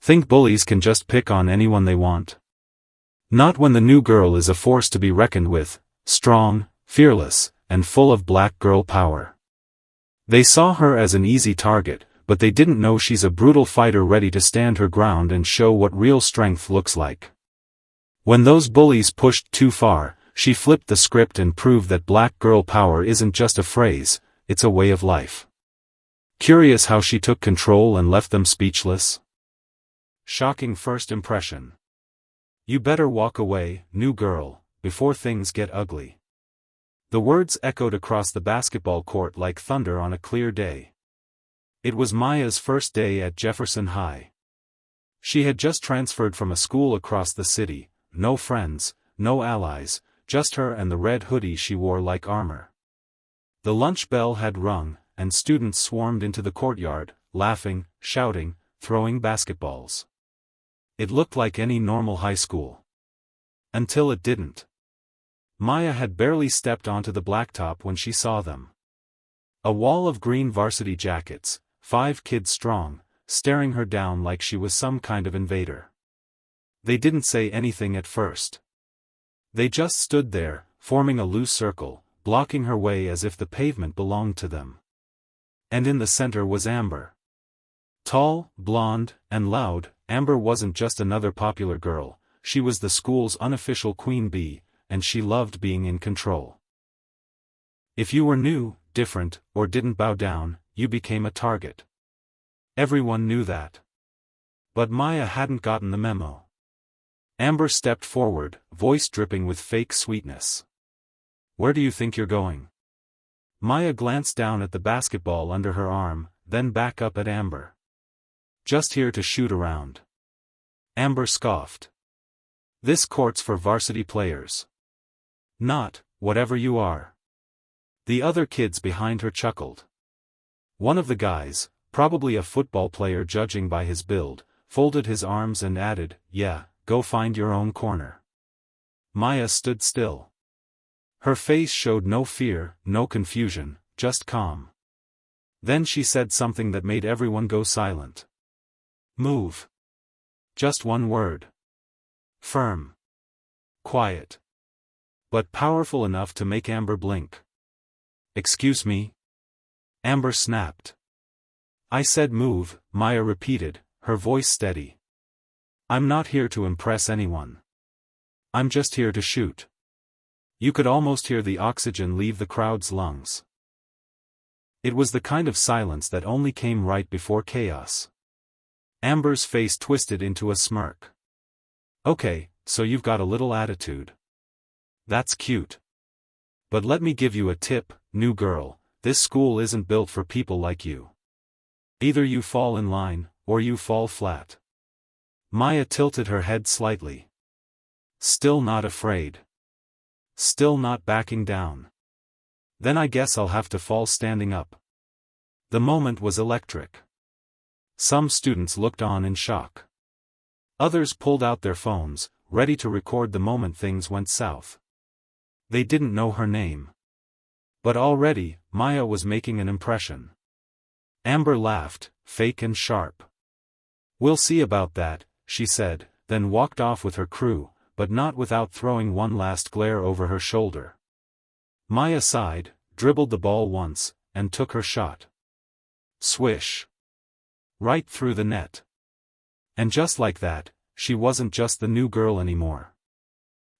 Think bullies can just pick on anyone they want? Not when the new girl is a force to be reckoned with, strong, fearless, and full of black girl power. They saw her as an easy target, but they didn't know she's a brutal fighter ready to stand her ground and show what real strength looks like. When those bullies pushed too far, she flipped the script and proved that black girl power isn't just a phrase, it's a way of life. Curious how she took control and left them speechless? Shocking first impression. You better walk away, new girl, before things get ugly. The words echoed across the basketball court like thunder on a clear day. It was Maya's first day at Jefferson High. She had just transferred from a school across the city, no friends, no allies, just her and the red hoodie she wore like armor. The lunch bell had rung, and students swarmed into the courtyard, laughing, shouting, throwing basketballs. It looked like any normal high school. Until it didn't. Maya had barely stepped onto the blacktop when she saw them. A wall of green varsity jackets, 5 kids strong, staring her down like she was some kind of invader. They didn't say anything at first. They just stood there, forming a loose circle, blocking her way as if the pavement belonged to them. And in the center was Amber. Tall, blonde, and loud, Amber wasn't just another popular girl, she was the school's unofficial queen bee, and she loved being in control. If you were new, different, or didn't bow down, you became a target. Everyone knew that. But Maya hadn't gotten the memo. Amber stepped forward, voice dripping with fake sweetness. Where do you think you're going? Maya glanced down at the basketball under her arm, then back up at Amber. Just here to shoot around. Amber scoffed. This court's for varsity players. Not, whatever you are. The other kids behind her chuckled. One of the guys, probably a football player judging by his build, folded his arms and added, "Yeah, go find your own corner." Maya stood still. Her face showed no fear, no confusion, just calm. Then she said something that made everyone go silent. Move. Just one word. Firm. Quiet. But powerful enough to make Amber blink. Excuse me? Amber snapped. I said move, Maya repeated, her voice steady. I'm not here to impress anyone. I'm just here to shoot. You could almost hear the oxygen leave the crowd's lungs. It was the kind of silence that only came right before chaos. Amber's face twisted into a smirk. Okay, so you've got a little attitude. That's cute. But let me give you a tip, new girl, this school isn't built for people like you. Either you fall in line, or you fall flat. Maya tilted her head slightly. Still not afraid. Still not backing down. Then I guess I'll have to fall standing up. The moment was electric. Some students looked on in shock. Others pulled out their phones, ready to record the moment things went south. They didn't know her name. But already, Maya was making an impression. Amber laughed, fake and sharp. We'll see about that, she said, then walked off with her crew, but not without throwing one last glare over her shoulder. Maya sighed, dribbled the ball once, and took her shot. Swish. Right through the net. And just like that, she wasn't just the new girl anymore.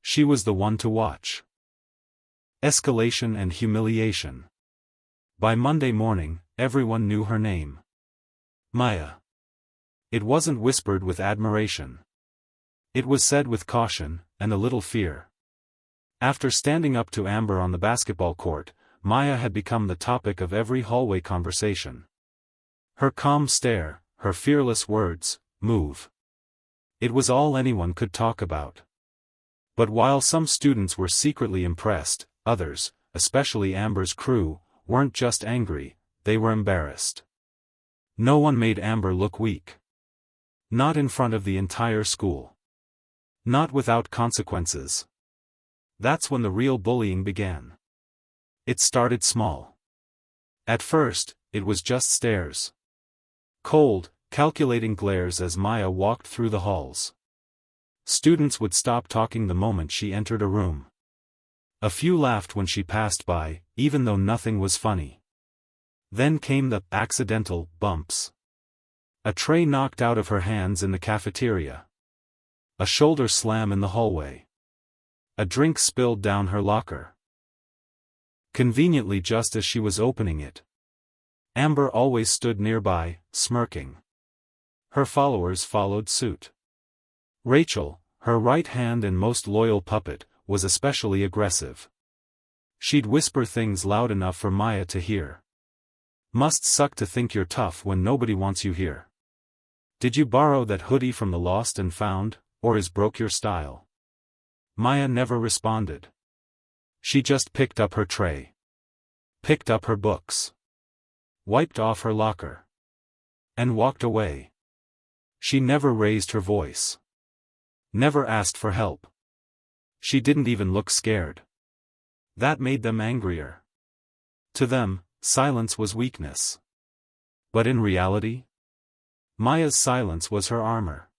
She was the one to watch. Escalation and humiliation. By Monday morning, everyone knew her name. Maya. It wasn't whispered with admiration. It was said with caution, and a little fear. After standing up to Amber on the basketball court, Maya had become the topic of every hallway conversation. Her calm stare, her fearless words, move. It was all anyone could talk about. But while some students were secretly impressed, others, especially Amber's crew, weren't just angry, they were embarrassed. No one made Amber look weak. Not in front of the entire school. Not without consequences. That's when the real bullying began. It started small. At first, it was just stares. Cold, calculating glares as Maya walked through the halls. Students would stop talking the moment she entered a room. A few laughed when she passed by, even though nothing was funny. Then came the accidental bumps. A tray knocked out of her hands in the cafeteria. A shoulder slam in the hallway. A drink spilled down her locker. Conveniently just as she was opening it. Amber always stood nearby, smirking. Her followers followed suit. Rachel, her right hand and most loyal puppet, was especially aggressive. She'd whisper things loud enough for Maya to hear. Must suck to think you're tough when nobody wants you here. Did you borrow that hoodie from the lost and found, or is broke your style? Maya never responded. She just picked up her tray. Picked up her books. Wiped off her locker. And walked away. She never raised her voice. Never asked for help. She didn't even look scared. That made them angrier. To them, silence was weakness. But in reality? Maya's silence was her armor.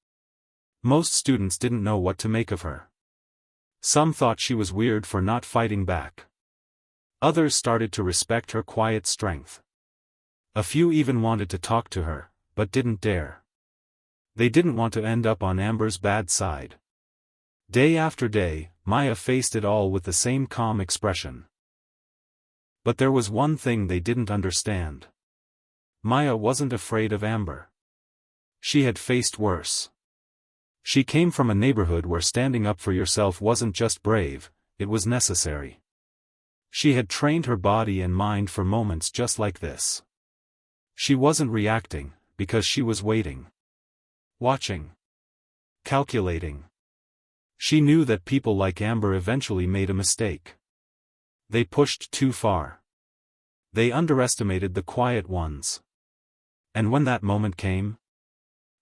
Most students didn't know what to make of her. Some thought she was weird for not fighting back. Others started to respect her quiet strength. A few even wanted to talk to her, but didn't dare. They didn't want to end up on Amber's bad side. Day after day, Maya faced it all with the same calm expression. But there was one thing they didn't understand. Maya wasn't afraid of Amber. She had faced worse. She came from a neighborhood where standing up for yourself wasn't just brave, it was necessary. She had trained her body and mind for moments just like this. She wasn't reacting, because she was waiting. Watching. Calculating. She knew that people like Amber eventually made a mistake. They pushed too far. They underestimated the quiet ones. And when that moment came,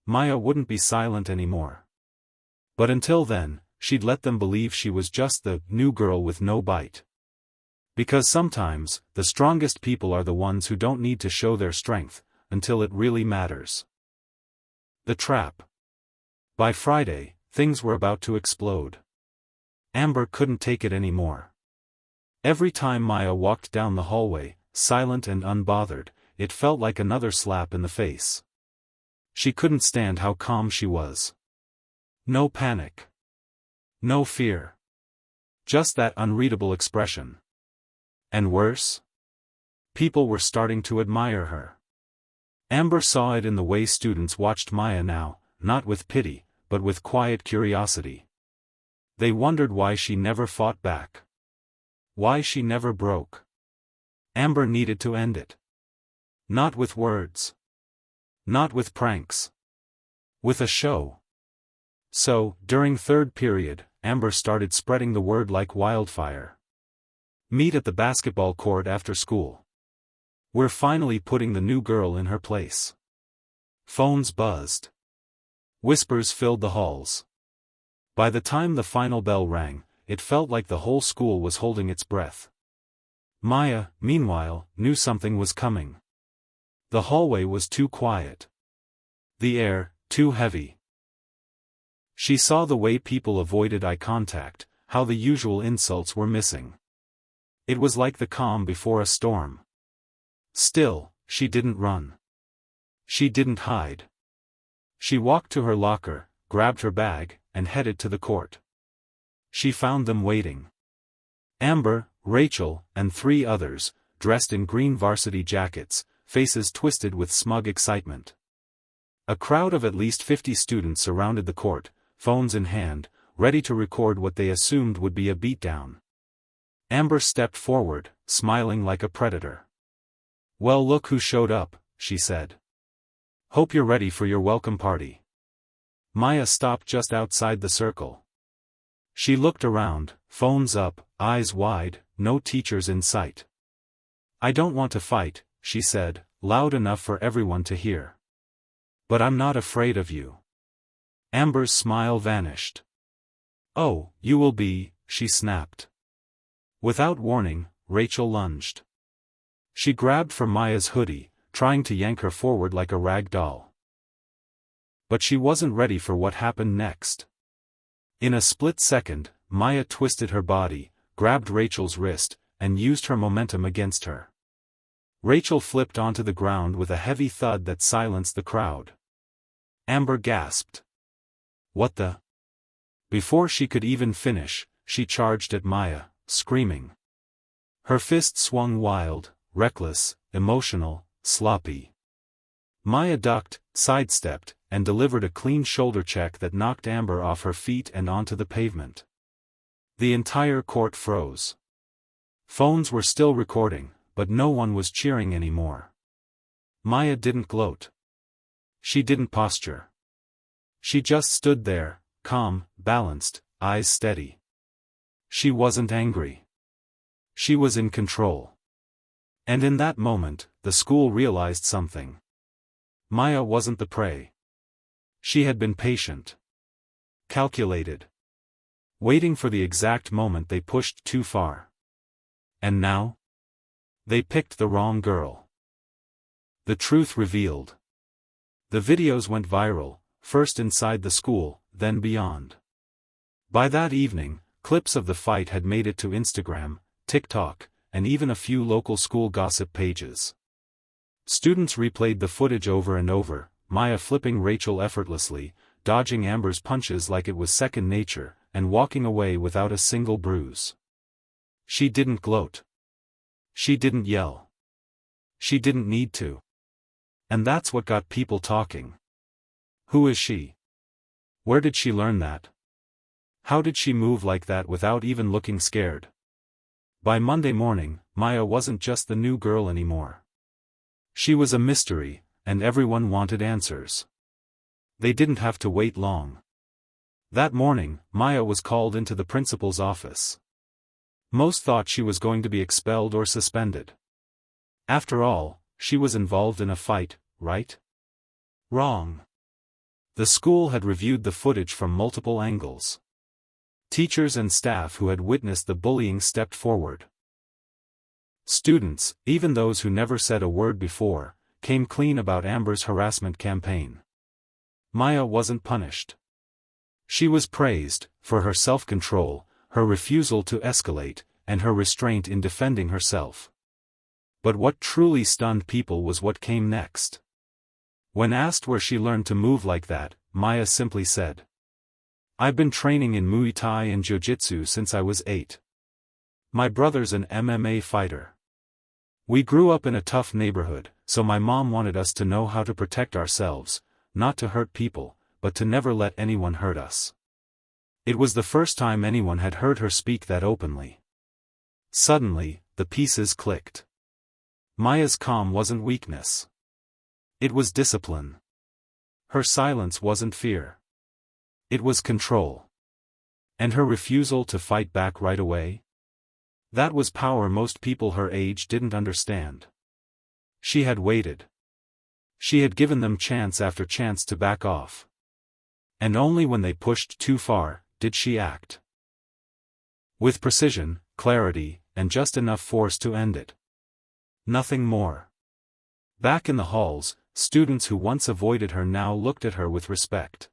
Maya wouldn't be silent anymore. But until then, she'd let them believe she was just the new girl with no bite. Because sometimes, the strongest people are the ones who don't need to show their strength, until it really matters. The trap. By Friday, things were about to explode. Amber couldn't take it anymore. Every time Maya walked down the hallway, silent and unbothered, it felt like another slap in the face. She couldn't stand how calm she was. No panic. No fear. Just that unreadable expression. And worse? People were starting to admire her. Amber saw it in the way students watched Maya now, not with pity, but with quiet curiosity. They wondered why she never fought back. Why she never broke. Amber needed to end it. Not with words. Not with pranks. With a show. So, during third period, Amber started spreading the word like wildfire. Meet at the basketball court after school. We're finally putting the new girl in her place. Phones buzzed. Whispers filled the halls. By the time the final bell rang, it felt like the whole school was holding its breath. Maya, meanwhile, knew something was coming. The hallway was too quiet. The air, too heavy. She saw the way people avoided eye contact, how the usual insults were missing. It was like the calm before a storm. Still, she didn't run. She didn't hide. She walked to her locker, grabbed her bag, and headed to the court. She found them waiting. Amber, Rachel, and 3 others, dressed in green varsity jackets, faces twisted with smug excitement. A crowd of at least 50 students surrounded the court, phones in hand, ready to record what they assumed would be a beatdown. Amber stepped forward, smiling like a predator. "Well, look who showed up," she said. "Hope you're ready for your welcome party." Maya stopped just outside the circle. She looked around, phones up, eyes wide, no teachers in sight. "I don't want to fight," she said, loud enough for everyone to hear. "But I'm not afraid of you." Amber's smile vanished. "Oh, you will be," she snapped. Without warning, Rachel lunged. She grabbed for Maya's hoodie, trying to yank her forward like a rag doll. But she wasn't ready for what happened next. In a split second, Maya twisted her body, grabbed Rachel's wrist, and used her momentum against her. Rachel flipped onto the ground with a heavy thud that silenced the crowd. Amber gasped. "What the?" Before she could even finish, she charged at Maya, screaming. Her fist swung wild, reckless, emotional, sloppy. Maya ducked, sidestepped, and delivered a clean shoulder check that knocked Amber off her feet and onto the pavement. The entire court froze. Phones were still recording, but no one was cheering anymore. Maya didn't gloat. She didn't posture. She just stood there, calm, balanced, eyes steady. She wasn't angry. She was in control. And in that moment, the school realized something. Maya wasn't the prey. She had been patient. Calculated. Waiting for the exact moment they pushed too far. And now? They picked the wrong girl. The truth revealed. The videos went viral, first inside the school, then beyond. By that evening, clips of the fight had made it to Instagram, TikTok, and even a few local school gossip pages. Students replayed the footage over and over, Maya flipping Rachel effortlessly, dodging Amber's punches like it was second nature, and walking away without a single bruise. She didn't gloat. She didn't yell. She didn't need to. And that's what got people talking. Who is she? Where did she learn that? How did she move like that without even looking scared? By Monday morning, Maya wasn't just the new girl anymore. She was a mystery, and everyone wanted answers. They didn't have to wait long. That morning, Maya was called into the principal's office. Most thought she was going to be expelled or suspended. After all, she was involved in a fight, right? Wrong. The school had reviewed the footage from multiple angles. Teachers and staff who had witnessed the bullying stepped forward. Students, even those who never said a word before, came clean about Amber's harassment campaign. Maya wasn't punished. She was praised, for her self-control, her refusal to escalate, and her restraint in defending herself. But what truly stunned people was what came next. When asked where she learned to move like that, Maya simply said, "I've been training in Muay Thai and Jiu-Jitsu since I was 8. My brother's an MMA fighter. We grew up in a tough neighborhood, so my mom wanted us to know how to protect ourselves, not to hurt people, but to never let anyone hurt us." It was the first time anyone had heard her speak that openly. Suddenly, the pieces clicked. Maya's calm wasn't weakness. It was discipline. Her silence wasn't fear. It was control. And her refusal to fight back right away? That was power most people her age didn't understand. She had waited. She had given them chance after chance to back off. And only when they pushed too far, did she act. With precision, clarity, and just enough force to end it. Nothing more. Back in the halls, students who once avoided her now looked at her with respect.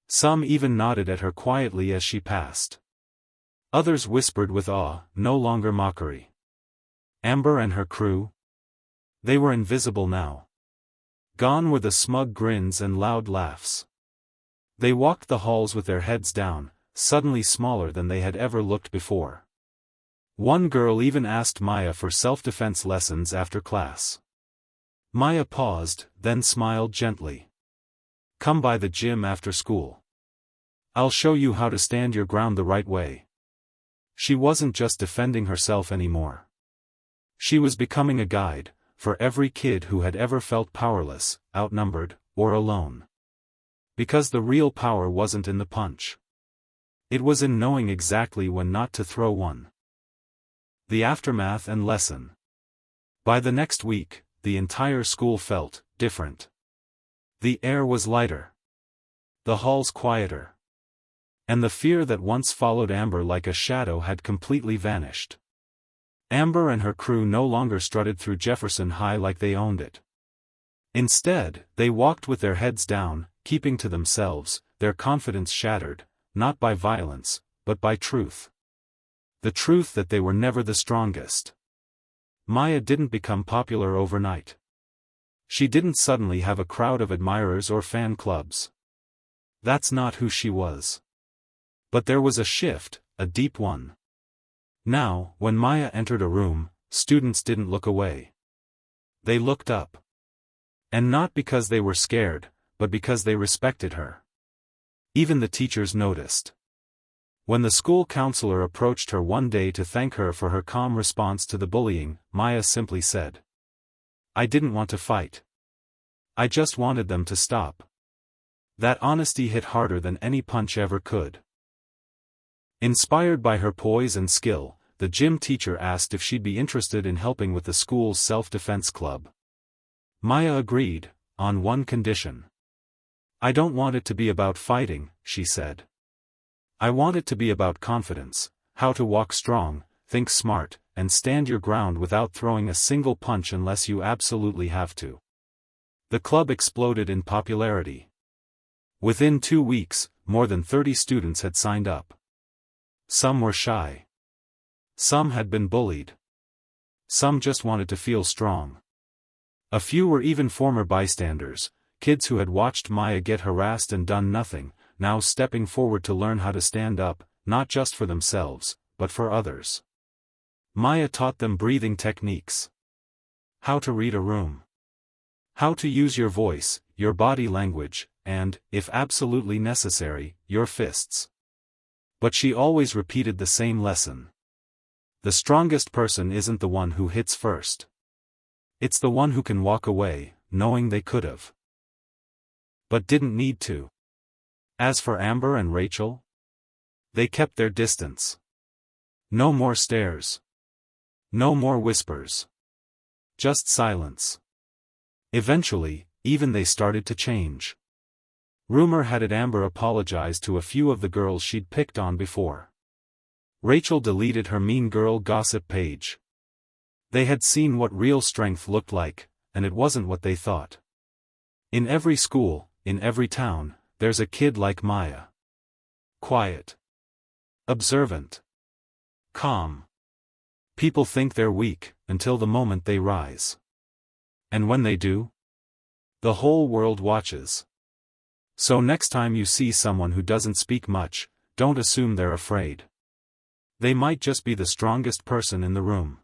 Some even nodded at her quietly as she passed. Others whispered with awe, no longer mockery. Amber and her crew? They were invisible now. Gone were the smug grins and loud laughs. They walked the halls with their heads down, suddenly smaller than they had ever looked before. One girl even asked Maya for self-defense lessons after class. Maya paused, then smiled gently. "Come by the gym after school. I'll show you how to stand your ground the right way." She wasn't just defending herself anymore. She was becoming a guide, for every kid who had ever felt powerless, outnumbered, or alone. Because the real power wasn't in the punch. It was in knowing exactly when not to throw one. The aftermath and lesson. By the next week, the entire school felt different. The air was lighter. The halls quieter. And the fear that once followed Amber like a shadow had completely vanished. Amber and her crew no longer strutted through Jefferson High like they owned it. Instead, they walked with their heads down, keeping to themselves, their confidence shattered, not by violence, but by truth. The truth that they were never the strongest. Maya didn't become popular overnight. She didn't suddenly have a crowd of admirers or fan clubs. That's not who she was. But there was a shift, a deep one. Now, when Maya entered a room, students didn't look away. They looked up. And not because they were scared, but because they respected her. Even the teachers noticed. When the school counselor approached her one day to thank her for her calm response to the bullying, Maya simply said, "I didn't want to fight. I just wanted them to stop." That honesty hit harder than any punch ever could. Inspired by her poise and skill, the gym teacher asked if she'd be interested in helping with the school's self-defense club. Maya agreed, on one condition. "I don't want it to be about fighting," she said. "I want it to be about confidence, how to walk strong, think smart, and stand your ground without throwing a single punch unless you absolutely have to." The club exploded in popularity. Within 2 weeks, more than 30 students had signed up. Some were shy. Some had been bullied. Some just wanted to feel strong. A few were even former bystanders, kids who had watched Maya get harassed and done nothing, now stepping forward to learn how to stand up, not just for themselves, but for others. Maya taught them breathing techniques. How to read a room. How to use your voice, your body language, and, if absolutely necessary, your fists. But she always repeated the same lesson. The strongest person isn't the one who hits first. It's the one who can walk away, knowing they could've. But didn't need to. As for Amber and Rachel, they kept their distance. No more stares. No more whispers. Just silence. Eventually, even they started to change. Rumor had it Amber apologized to a few of the girls she'd picked on before. Rachel deleted her mean girl gossip page. They had seen what real strength looked like, and it wasn't what they thought. In every school, in every town, there's a kid like Maya. Quiet. Observant. Calm. People think they're weak, until the moment they rise. And when they do, the whole world watches. So next time you see someone who doesn't speak much, don't assume they're afraid. They might just be the strongest person in the room.